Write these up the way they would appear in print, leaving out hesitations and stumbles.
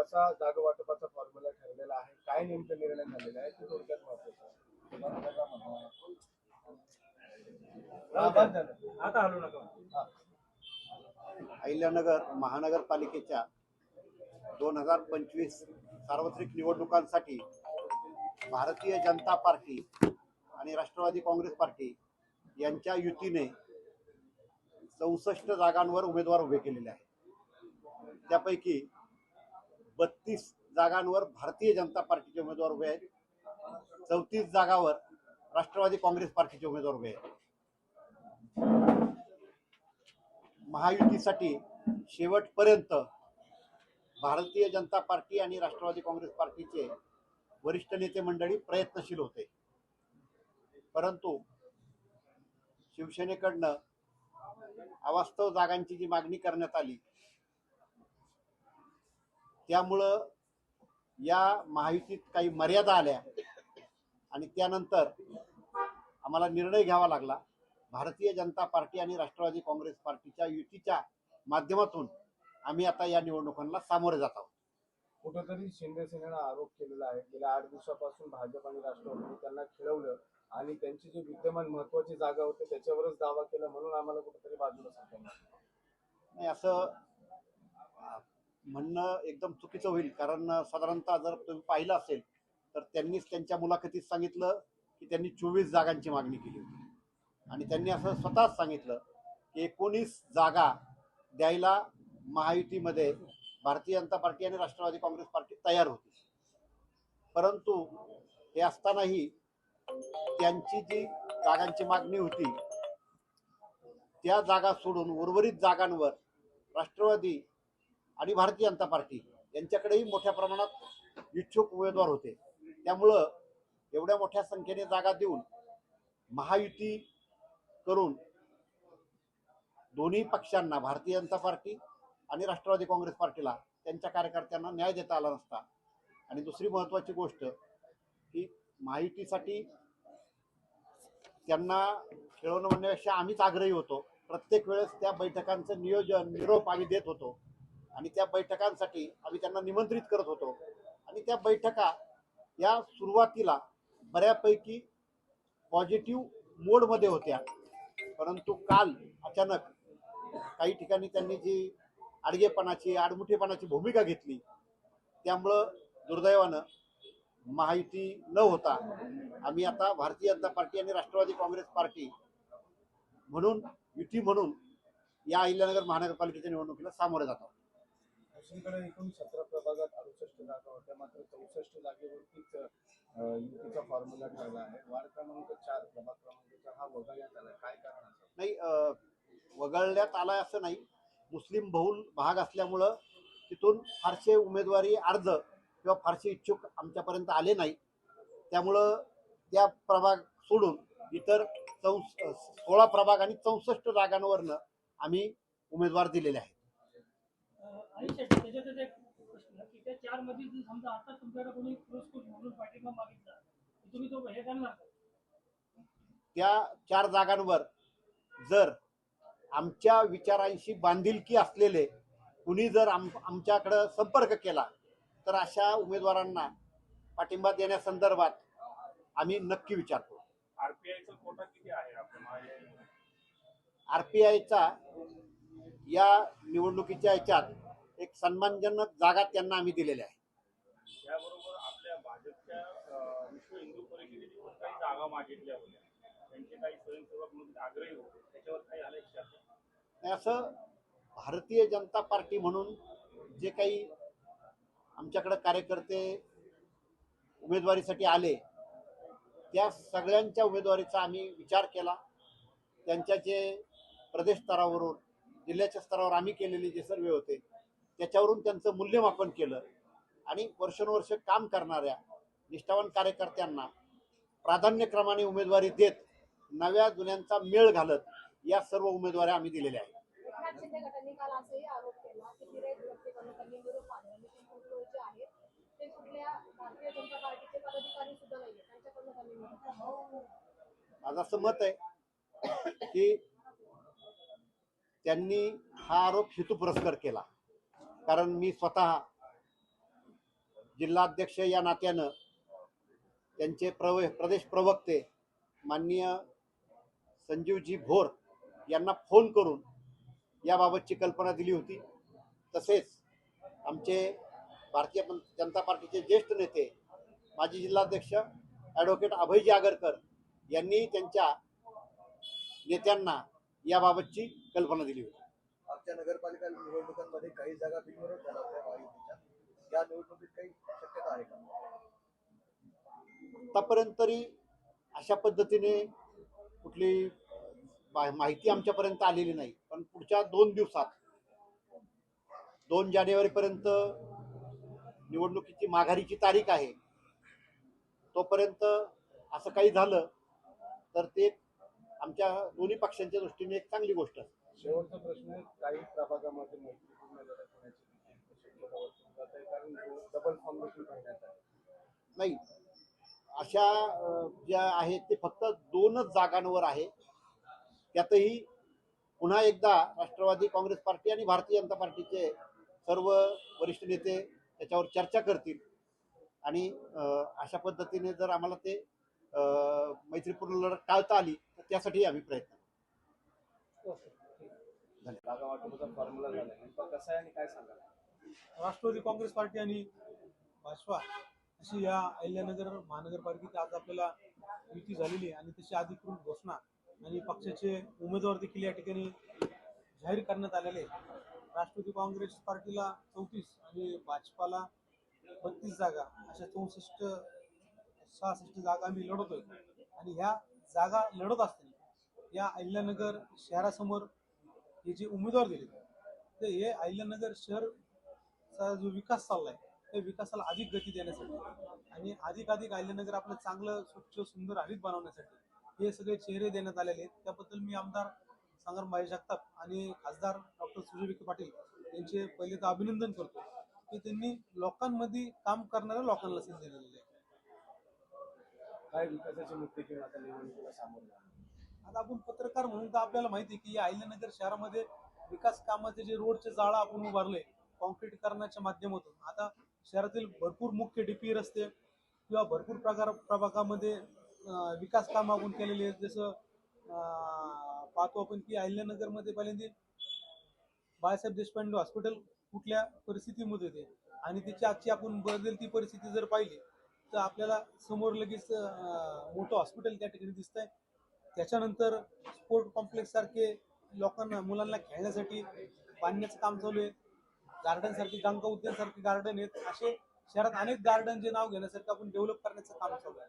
कसा जागा वाटपाचा फॉर्म्युला ठरलेला आहे, काय नेमकं निर्णय झालेला आहे ते थोडक्यात महत्त्वाचं आहे. आता हलू नका. अहिल्यानगर महानगरपालिकेच्या 2025 सार्वत्रिक निवडणुकांसाठी भारतीय जनता पार्टी आणि राष्ट्रवादी काँग्रेस पार्टी यांच्या युतीने 64 जागांवर उमेदवार उभे केलेले आहेत. त्यापैकी 32 जागांवर भारतीय जनता पार्टीचे उमेदवार उभे आहेत. 34 जागांवर राष्ट्रवादी काँग्रेस पार्टीचे उमेदवार उभे आहेत. महायुतीसाठी शेवटपर्यंत भारतीय जनता पार्टी आणि राष्ट्रवादी काँग्रेस पार्टीचे वरिष्ठ नेते मंडळी प्रयत्नशील होते, परंतु शिवसेनेकडनं अवास्तव जागांची जी मागणी करण्यात आली त्यामुळं या महायुतीत काही मर्यादा आल्या आणि त्यानंतर आम्हाला निर्णय घ्यावा लागला. भारतीय जनता पार्टी आणि राष्ट्रवादी काँग्रेस पार्टीच्या युतीच्या माध्यमातून आम्ही आता या निवडणुकांना सामोरे जात आहोत. कुठेतरी शिंदे सेनेनं आरोप केलेला आहे, गेल्या 8 दिवसापासून भाजप आणि राष्ट्रवादीने त्यांना खिळवलं आणि त्यांची जी विद्यमान महत्वाची जागा होती त्याच्यावरच दावा केला, म्हणून आम्हाला कुठेतरी बाजूला सरकवलं. नाही, असं म्हणणं एकदम चुकीचं होईल. कारण साधारणतः जर तुम्ही पाहिलं असेल तर त्यांनीच त्यांच्या मुलाखतीत सांगितलं की त्यांनी 24 जागांची मागणी केली होती आणि त्यांनी असं स्वतःच सांगितलं की 19 जागा द्यायला महायुतीमध्ये भारतीय जनता पार्टी आणि राष्ट्रवादी काँग्रेस पार्टी तयार होती. परंतु हे असतानाही त्यांची जी जागांची मागणी होती त्या जागा सोडून उर्वरित जागांवर राष्ट्रवादी आणि भारतीय जनता पार्टी यांच्याकडेही मोठ्या प्रमाणात इच्छुक उमेदवार होते. त्यामुळं एवढ्या मोठ्या संख्येने जागा देऊन महायुती करून दोन्ही पक्षांना, भारतीय जनता पार्टी आणि राष्ट्रवादी काँग्रेस पार्टीला, त्यांच्या कार्यकर्त्यांना न्याय देता आला नसता. आणि दुसरी महत्त्वाची गोष्ट की महायुतीसाठी त्यांना खेळवणं म्हणण्यापेक्षा आम्हीच आग्रही होतो. प्रत्येक वेळेस त्या बैठकांचं नियोजन, निरोप आम्ही देत होतो आणि त्या बैठकांसाठी आम्ही त्यांना निमंत्रित करत होतो आणि त्या बैठका या सुरुवातीला बऱ्यापैकी पॉझिटिव्ह मोडमध्ये होत्या. परंतु काल अचानक काही ठिकाणी त्यांनी जी आडगेपणाची, आडमुठेपणाची भूमिका घेतली त्यामुळं दुर्दैवानं महायुती न होता आम्ही आता भारतीय जनता पार्टी आणि राष्ट्रवादी काँग्रेस पार्टी म्हणून युती म्हणून या अहिल्यानगर महानगरपालिकेच्या निवडणुकीला सामोरे जात आहोत. दुसरीकडे एकूण 17 प्रभागात 68 जागा होत्या, मात्र 64 जागेवरतीच युतीचा फॉर्म्युला ठरला आहे. वार्ड क्रमांक 4 प्रभाग क्रमांक 4 हा वगळण्यात आला, काय कारण असं? नाही, वगळण्यात आलाय असं नाही. मुस्लिम बहुल भाग असल्यामुळं तिथून फारसे उमेदवारी अर्ज किंवा फारसे इच्छुक आमच्यापर्यंत आले नाही. त्यामुळं त्या प्रभाग सोडून इतर 16 प्रभाग आणि 64 जागांवरनं आम्ही उमेदवार दिलेले आहेत. त्या 4 जागांवर जर आमच्या विचारांशी बांधिलकी असलेले कुणी जर आमच्याकडं संपर्क केला तर अशा उमेदवारांना पाठिंबा देण्यासंदर्भात आम्ही नक्की विचार करू. आरपीआयचा कोटा किती आहे आपल्या? आरपीआयचा या निवडणुकीच्या याच्यात एक सन्मानजनक जागा त्यांना आम्ही दिलेल्या आहे. याबरोबर आपल्या भाजपच्या विश्व हिंदू परिषदेने काही जागा मागितल्या होत्या, त्यांचे काही स्वयंसेवक म्हणून आग्रही होते, त्याच्यावर काही आलं का? असं भारतीय जनता पार्टी म्हणून जे काही आमच्याकडे कार्यकर्ते उमेदवारीसाठी आले त्या सगळ्यांच्या उमेदवारीचा आम्ही विचार केला. त्यांच्या जे प्रदेश स्तरावरून जिल्ह्याच्या स्तरावर आम्ही केलेले जे सर्वे होते त्याच्यावरून त्यांचं मूल्यमापन केलं आणि वर्षानुवर्ष काम करणाऱ्या निष्ठावान कार्यकर्त्यांना प्राधान्यक्रमाने उमेदवारी देत नव्या जुन्यांचा मेळ घालत या सर्व उमेदवारी आम्ही दिलेल्या आहेत. माझं असं मत आहे की त्यांनी हा आरोप हेतुपुरस्सर केला, कारण मी स्वतः जिल्हाध्यक्ष या नात्यानं त्यांचे प्रदेश प्रवक्ते माननीय संजीवजी भोर यांना फोन करून याबाबतची कल्पना दिली होती. तसेच आमचे भारतीय जनता पार्टीचे ज्येष्ठ नेते माजी जिल्हाध्यक्ष ॲडव्होकेट अभयजी आगरकर यांनी त्यांच्या नेत्यांना याबाबतची कल्पना दिली होती. आजच्या नगरपालिका निवडणुकांमध्ये काही जागा बिनविरोध झाल्या होत्या महायुतीच्या. या निवडणुकीत काही शक्यता आहे का? आतापर्यंत तरी अशा पद्धतीने कुठली माहिती आमच्यापर्यंत आलेली नाही. पण पुढच्या 2 दिवसात 2 जानेवारीपर्यंत निवडणुकीची माघारीची तारीख आहे. तोपर्यंत असं काही झालं तर ते आमच्या दोन्ही पक्षांच्या दृष्टीने एक चांगली गोष्ट आहे. शेवटचा प्रश्न आहे, काही प्रभागामध्ये मैत्रीपूर्ण लढत होण्याची शक्यता वर्तवली जात आहे, कारण डबल फॉर्म देखील भरण्यात आहे. नाही, अशा ज्या आहेत ते फक्त 2च जागांवर आहे. त्यातही पुन्हा एकदा राष्ट्रवादी काँग्रेस पार्टी आणि भारतीय जनता पार्टीचे सर्व वरिष्ठ नेते त्याच्यावर चर्चा करतील आणि अशा पद्धतीने जर आम्हाला ते मैत्रीपूर्ण लढत टाळता आली तर त्यासाठी आम्ही प्रयत्न करू. जागा वाटपाचा फॉर्म्युला झाला नेमका कसा आहे आणि काय सांगाल? राष्ट्रवादी काँग्रेस पार्टी आणि भाजपा अशी या अहिल्यानगर महानगरपालिकेत आज आपल्याला युती झालेली आहे आणि तशी अधिकृत घोषणा आणि पक्षाचे उमेदवार देखील या ठिकाणी जाहीर करण्यात आलेले आहे. राष्ट्रवादी काँग्रेस पार्टीला 34 आणि भाजपाला 32 जागा अशा 66 जागा आम्ही लढवतोय. आणि ह्या जागा लढत असताना या अहिल्यानगर शहरासमोर हे जे उमेदवार दिले ते हे अहिल्यानगर शहरचा जो विकास चाललाय त्या विकासाला अधिक गती देण्यासाठी आणि अधिक अहिल्यानगर आपलं चांगलं स्वच्छ सुंदर हरित बनवण्यासाठी हे सगळे चेहरे देण्यात आलेले आहेत. त्याबद्दल मी आमदार संग्रामभाई जगताप आणि खासदार डॉक्टर सुजय विखे पाटील यांचे पहिले तर अभिनंदन करतो की त्यांनी लोकांमध्ये काम करणाऱ्या लोकांना संधी दिलेली आहे. काय विकासाचे मुद्दे घेऊन आता निवडणुकीला सामोरे जाणार? आता आपण पत्रकार म्हणून तर आपल्याला माहिती आहे की या अहिल्यानगर शहरामध्ये विकास कामाचे जे रोडचे जाळं आपण उभारले कॉन्क्रीटीकरणाच्या माध्यमातून आता शहरातील भरपूर मुख्य डीपी रस्ते किंवा भरपूर प्रभागामध्ये विकास काम आपण केलेले आहेत. जसं पाहतो आपण की अहिल्यानगरमध्ये पहिल्यांदा बाळासाहेब देशपांडे हॉस्पिटल कुठल्या परिस्थितीमध्ये होते आणि त्याची आजची आपण बदलती परिस्थिती जर पाहिली तर आपल्याला समोर लगेच मोठं हॉस्पिटल त्या ठिकाणी दिसतंय. त्याच्यानंतर स्पोर्ट कॉम्प्लेक्स सारखे लोकांना मुलांना खेळण्यासाठी बांधण्याचं काम चालू आहे. गार्डन सारखे गंगा उद्यान सारखे गार्डन आहेत. असे शहरात अनेक गार्डन जे नाव घेण्यासारखं आपण डेव्हलप करण्याचं काम चालू आहे.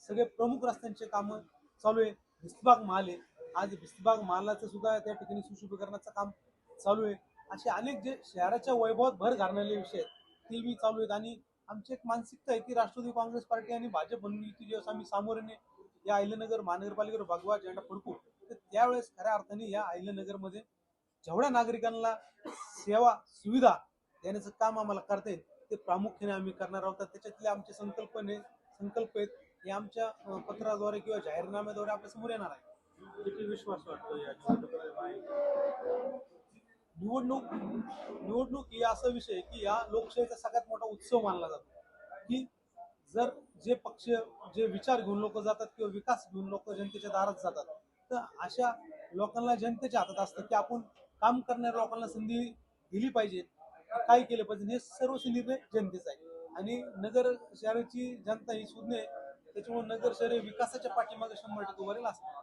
सगळे प्रमुख रस्त्यांचे कामं चालू आहे. भिस्तबाग महाल आहे, आज भिस्तबाग महालाचं सुद्धा त्या ठिकाणी सुशोभीकरणाचं काम चालू आहे. असे अनेक जे शहराच्या वैभवात भर घालणारे विषय आहेत ते बी चालू आहेत. आणि आमची एक मानसिकता आहे की राष्ट्रवादी काँग्रेस पार्टी आणि भाजप म्हणून युती दिवस आम्ही सामोरे या अहिल्यानगर महानगरपालिकेवर भगवा झेंडा फडकू तर त्यावेळेस खऱ्या अर्थाने या अहिल्यानगरमध्ये जेवढ्या नागरिकांना सेवा सुविधा देण्याचं काम आम्हाला करता येईल ते प्रामुख्याने आम्ही करणार आहोत. त्याच्यातले आमचे संकल्प आहेत हे आमच्या पत्राद्वारे किंवा जाहीरनाम्याद्वारे आपल्या समोर येणार आहे. किती विश्वास वाटतो या निवडणूक ही असा विषय आहे की या लोकशाहीचा सगळ्यात मोठा उत्सव मानला जातो की जर जे पक्ष जे विचार घेऊन लोक जातात किंवा विकास घेऊन लोक जनतेच्या दारात जातात तर अशा लोकांना जनतेच्या हातात असतं की आपण काम करणाऱ्या लोकांना संधी दिली पाहिजे, काय केलं पाहिजे हे सर्वस्वी निर्णय जनतेचा आहे. आणि नगर शहराची जनता ही सुज्ञ आहे त्याच्यामुळे नगर शहर विकासाच्या पाठीमागे 100% उभारेल असणार.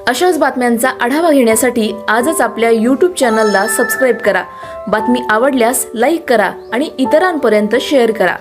अशाच बातम्यांचा आढावा घेण्यासाठी आजच आपल्या YouTube चॅनलला सबस्क्राईब करा. बातमी आवडल्यास लाईक करा आणि इतरांपर्यंत शेअर करा.